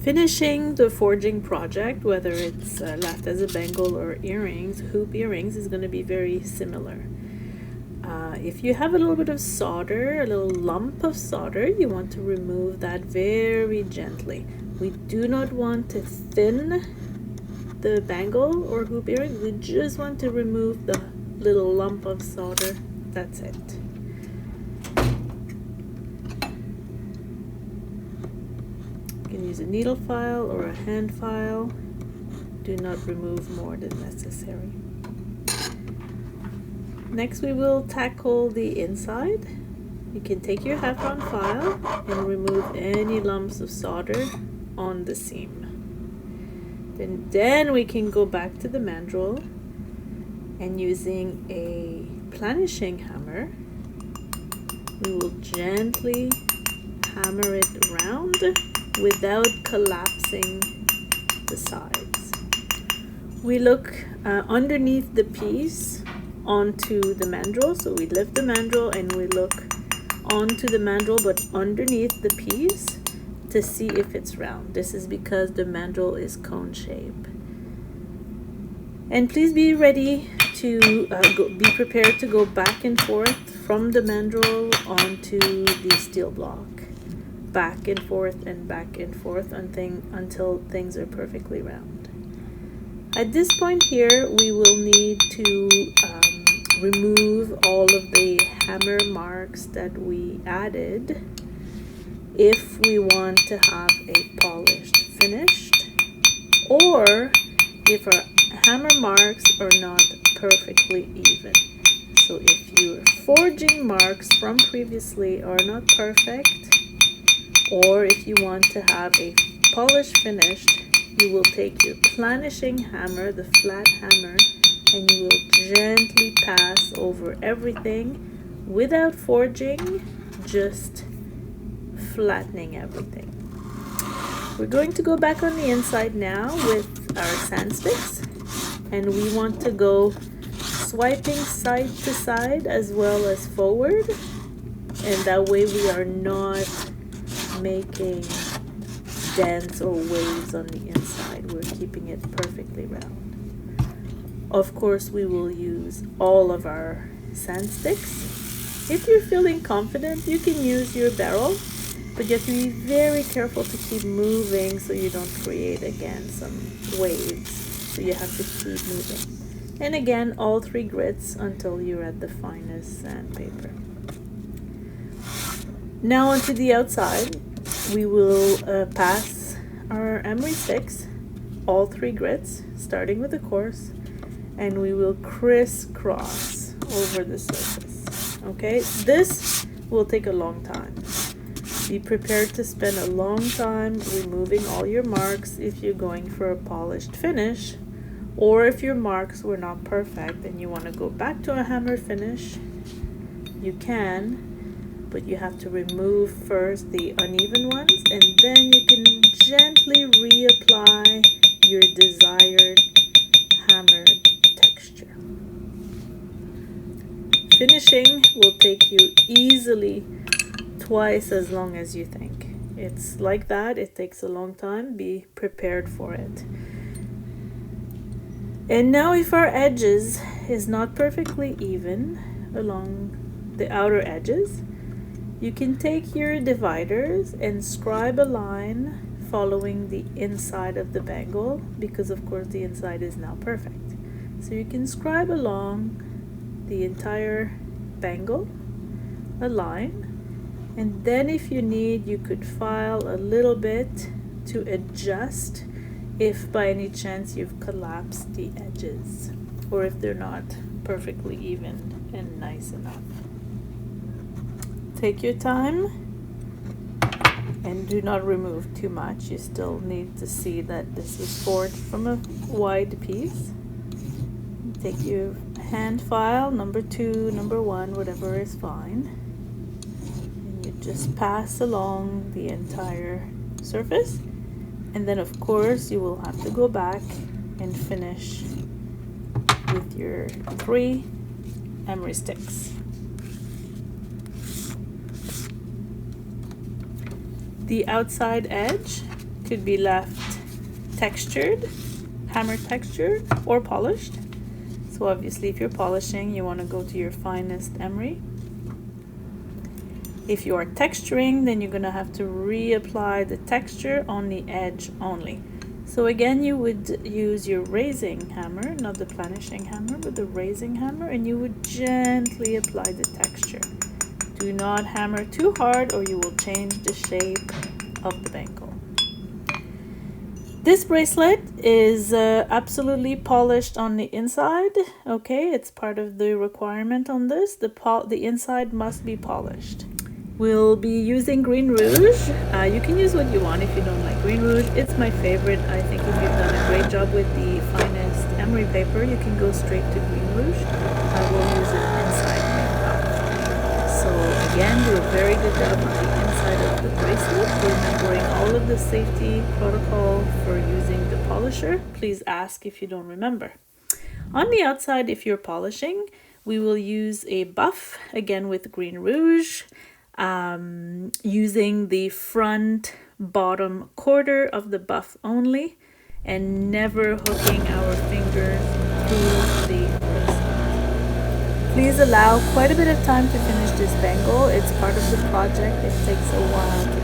Finishing the forging project, whether it's left as a bangle or earrings, hoop earrings, is going to be very similar. If you have a little bit of solder, a little lump of solder, you want to remove that very gently. We do not want to thin the bangle or hoop earring. We just want to remove the little lump of solder. That's it. You can use a needle file or a hand file. Do not remove more than necessary. Next, we will tackle the inside. You can take your Hefron file and remove any lumps of solder on the seam. Then we can go back to the mandrel, and using a planishing hammer, we will gently hammer it around without collapsing the sides. We look underneath the piece onto the mandrel, so we lift the mandrel and we look onto the mandrel but underneath the piece to see if it's round. This is because the mandrel is cone shape. And please be ready to be prepared to go back and forth from the mandrel onto the steel block, back and forth until things are perfectly round. At this point here, we will need to remove all of the hammer marks that we added if we want to have a polished finish, or if our hammer marks are not perfectly even. So if your forging marks from previously are not perfect, or if you want to have a polished finish, you will take your planishing hammer, the flat hammer, and you will gently pass over everything without forging, just flattening everything. We're going to go back on the inside now with our sand sticks, and we want to go swiping side to side as well as forward, and that way we are not making dents or waves on the inside. We're keeping it perfectly round. Of course, we will use all of our sand sticks. If you're feeling confident, you can use your barrel, but you have to be very careful to keep moving so you don't create again some waves. So you have to keep moving. And again, all 3 grits until you're at the finest sandpaper. Now onto the outside, we will pass our emery sticks, all 3 grits, starting with the coarse, and we will crisscross over the surface. Okay, this will take a long time. Be prepared to spend a long time removing all your marks if you're going for a polished finish, or if your marks were not perfect and you want to go back to a hammer finish, you can, but you have to remove first the uneven ones, and then you can gently reapply your desired hammer texture. Finishing will take you easily twice as long as you think. It's like that. It takes a long time. Be prepared for it. And now if our edges is not perfectly even along the outer edges, you can take your dividers and scribe a line following the inside of the bangle, because of course the inside is now perfect. So you can scribe along the entire bangle a line, and then if you need, you could file a little bit to adjust if by any chance you've collapsed the edges, or if they're not perfectly even and nice enough. Take your time and do not remove too much. You still need to see that this is forged from a wide piece. Take your hand file, number 2, number 1, whatever is fine, and you just pass along the entire surface, and then of course you will have to go back and finish with your 3 emery sticks. The outside edge could be left textured, hammer textured, or polished. So obviously if you're polishing, you want to go to your finest emery. If you are texturing, then you're going to have to reapply the texture on the edge only. So again, you would use your raising hammer, not the planishing hammer, but the raising hammer, and you would gently apply the texture. Do not hammer too hard or you will change the shape of the bangle. This bracelet is absolutely polished on the inside. Okay, it's part of the requirement on this. The inside must be polished. We'll be using Green Rouge. You can use what you want if you don't like Green Rouge. It's my favorite. I think if you've done a great job with the finest emery paper, you can go straight to Green Rouge. I will use it inside makeup. So again, do a very good job on the inside of the bracelet, remembering all of the safety protocol for using the polisher. Please ask if you don't remember. On the outside, if you're polishing, we will use a buff, again with Green Rouge. Using the front bottom quarter of the buff only and never hooking our fingers through the bracelet. Please allow quite a bit of time to finish this bangle. It's part of the project. It takes a while to